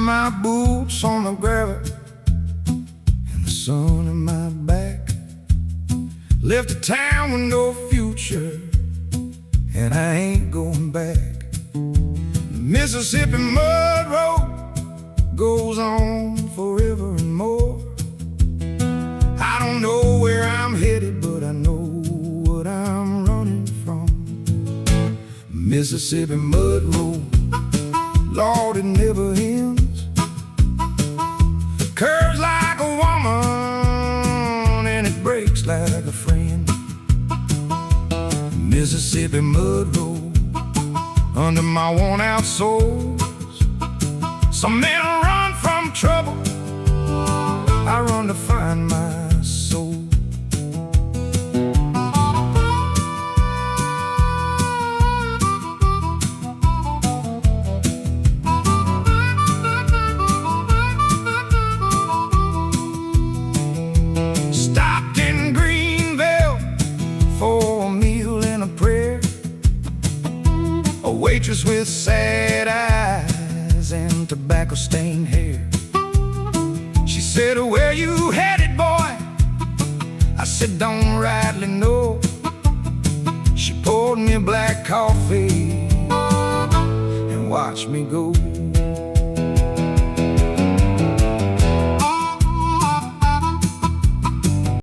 my boots on the gravel and the sun in my back. Left a town with no future, and I ain't going back. The Mississippi mud road goes on forever and more. I don't know where I'm headed, but I know what I'm running from. Mississippi mud road, Lord, it never ends. Curves like a woman and it breaks like a friend. Mississippi mud road, under my worn out soles. Some men run from trouble, I run to find my soul. Stopped in Greenville for a meal and a prayer. A waitress with sad eyes and tobacco-stained hair. She said, "Where you headed, boy?" I said, "Don't rightly know." She poured me a black coffee and watched me go.